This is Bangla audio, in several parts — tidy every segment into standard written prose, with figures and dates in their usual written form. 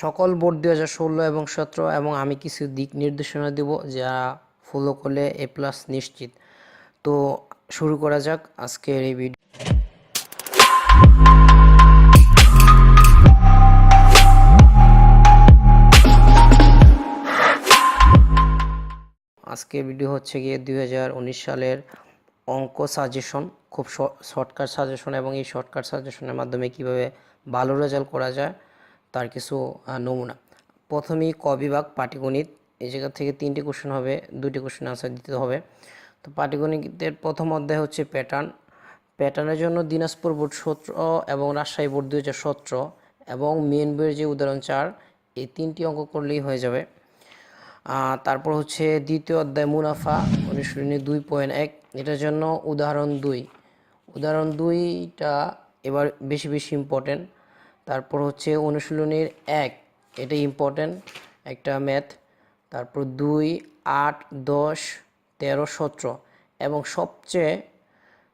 সকল বোর্ড 2016 এবং 17 এবং আমি কিছু দিক নির্দেশনা দেব যা ফলো করলে A+ নিশ্চিত। তো শুরু করা যাক আজকের এই ভিডিও। আজকের ভিডিও হচ্ছে গিয়ে 2019 সালের অঙ্ক সাজেশন, খুব শর্টকাট সাজেশন, এবং এই শর্টকাট সাজেশনের মাধ্যমে কিভাবে ভালো রেজাল্ট করা যায় তার কিছু নমুনা। প্রথমেই ক বিভাগ পাটিগণিত, এই জায়গা থেকে 3টি কোশ্চেন হবে, 2টি কোশ্চেন আনসার দিতে হবে। তো পাটিগণিতের প্রথম অধ্যায় হচ্ছে প্যাটার্নের জন্য দিনাজপুর বোর্ড 17 এবং রাজশাহী বোর্ড 2017 এবং মেন বইয়ের যে উদাহরণ 4, এই 3টি অঙ্ক করলেই হয়ে যাবে। তারপর হচ্ছে দ্বিতীয় অধ্যায় মুনাফা, অনুশীলনী 2.1, এটার জন্য উদাহরণ 2টা এবার বেশি ইম্পর্টেন্ট। তারপর হচ্ছে অনুশীলনীর 1, এটা ইম্পর্টেন্ট একটা ম্যাথ। তারপর 2, 8, 10, 13, 17 এবং সবচেয়ে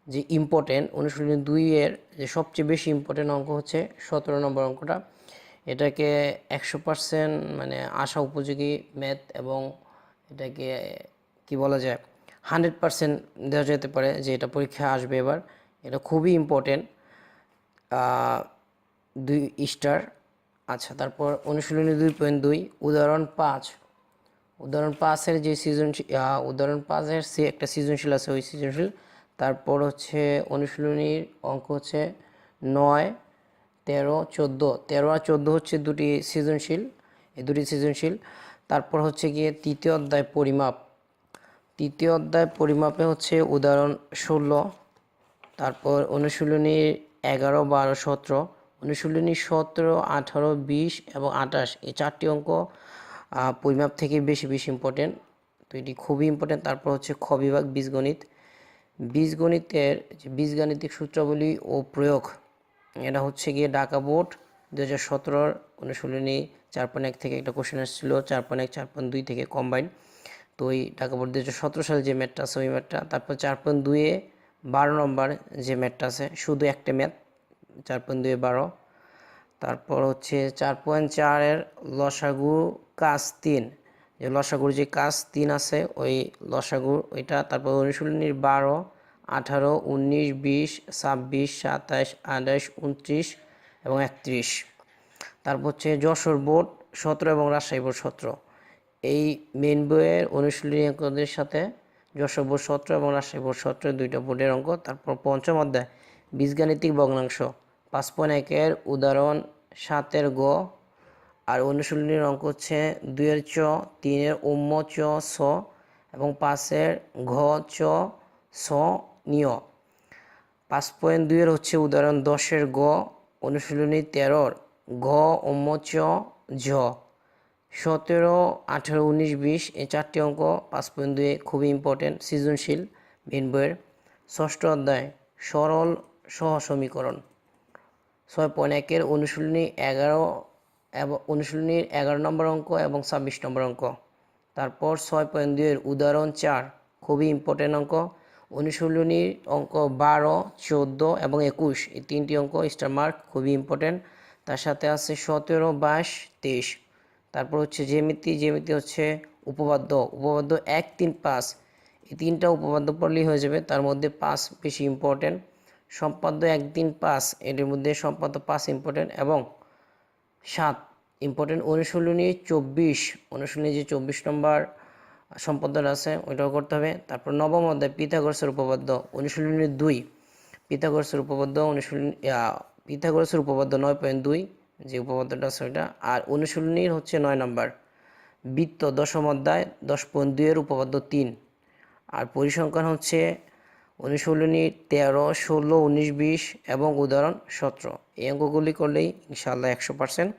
যে ইম্পর্টেন্ট অনুশীলনী 2-এর যে সবচেয়ে বেশি ইম্পর্টেন্ট অঙ্ক হচ্ছে 17 নম্বর অঙ্কটা। এটাকে 100% মানে আশা উপযোগী ম্যাথ, এবং এটাকে কি বলা যায় 100% দেওয়া যেতে পারে যে এটা পরীক্ষায় আসবে এবার। এটা খুবই ইম্পর্টেন্ট, 2 স্টার। আচ্ছা, তারপর অনুশীলনী 2.2 উদাহরণ 5-এর যে উদাহরণ 5-এর একটা সৃজনশীল আছে, ওই সৃজনশীল। তারপর হচ্ছে অনুশীলনীর অঙ্ক হচ্ছে 9, 13, 14। 13 আর 14 হচ্ছে দুটি সৃজনশীল, এই দুটি সৃজনশীল। তারপর হচ্ছে গিয়ে তৃতীয় অধ্যায় পরিমাপে হচ্ছে উদাহরণ 16। তারপর অনুশীলনীর 11, 12, 17, অনুশীলনী 17, 18, 20 এবং 28, এই 4টি অঙ্ক পরিমাপ থেকে বেশি ইম্পর্টেন্ট, তো এটি খুবই ইম্পর্টেন্ট। তারপর হচ্ছে খ বিভাগ বীজগণিতের যে বীজগাণিতিক সূত্রাবলী ও প্রয়োগ, এটা হচ্ছে গিয়ে ঢাকা বোর্ড 2017 অনুশীলনী 4.1 থেকে একটা কোশ্চেন আসছিল, 4.1, 4.2 থেকে কম্বাইন। তো ওই ঢাকা বোর্ড 2017 সালে যে ম্যাথটা আছে ওই ম্যাথটা। তারপর 4.2-এ 12 নম্বর যে ম্যাথটা আছে, শুধু একটা ম্যাথ, 4.2-এ 12। তারপর হচ্ছে 4.4-এর লসাগু কাজ 3, যে লসাগুর যে কাজ 3 আছে ওই লসাগুর ওইটা। তারপর অনুশীলনীর 12, 18, 19, 20, 26, 27, 28, 29 এবং 31। তারপর হচ্ছে যশোর বোর্ড 17 এবং রাজশাহী বোর্ড 17, এই মেন বইয়ের অনুশীলনী অঙ্কদের সাথে যশোর বোর্ড 17 এবং রাজশাহী বোর্ড 17 দুইটা বোর্ডের অঙ্ক। তারপর পঞ্চম অধ্যায় বীজগাণিতিক ভগ্নাংশ 5.1-এর উদাহরণ 7-এর গ, আর অনুশীলনীর অঙ্ক হচ্ছে 2-এর চ, 3-এর উম্ম চ ছ এবং 5-এর ঘ চ ছ নিয়। 5.2-এর হচ্ছে উদাহরণ 10-এর গ, অনুশীলনী 13-র ঘ উম্ম চ ঝ। 17, 18, 19, 20, এই 4টি অঙ্ক 5.2-এ খুবই ইম্পর্টেন্ট সৃজনশীল মেন বইয়ের। ষষ্ঠ অধ্যায় সরল সহসমীকরণ 6.1-এর অনুশীলনী 11 এবং অনুশীলনীর 11 নম্বর অঙ্ক এবং 26 নম্বর অঙ্ক। তারপর 6.2-এর উদাহরণ 4, খুবই ইম্পর্টেন্ট অঙ্ক। অনুশীলনীর অঙ্ক 12, 14 এবং 21, এই 3টি অঙ্ক স্টার মার্ক, খুবই ইম্পর্টেন্ট। তার সাথে আছে 17, 22, 23। তারপর হচ্ছে জ্যামিতি হচ্ছে উপপাদ্য 1, 3, 5, এই 3টা উপপাদ্য পড়লেই হয়ে যাবে, তার মধ্যে 5 বেশি ইম্পর্টেন্ট। সম্পাদ্য 1, 3, 5, এর মধ্যে সম্পাদ্য 5 ইম্পর্টেন্ট এবং 7 ইম্পর্টেন্ট। অনুশীলনী 24, অনুশীলনী যে 24 নম্বর সম্পাদ্যটা আছে ওইটাও করতে হবে। তারপর নবম অধ্যায় পিথাগোরাসের উপপাদ্য অনুশীলনী 2, পিথাগোরাসের উপপাদ্য 9.2, যে উপপাদ্যটা আছে ওইটা। আর অনুশীলনীর হচ্ছে 9 নম্বর বৃত্ত, দশম অধ্যায় 10.2-এর উপপাদ্য 3। আর পরিসংখ্যান হচ্ছে অনুশীলনী 13, 16, 19, 20 এবং উদাহরণ 17। এই অঙ্কগুলি করলেই ইনশাআল্লাহ 100%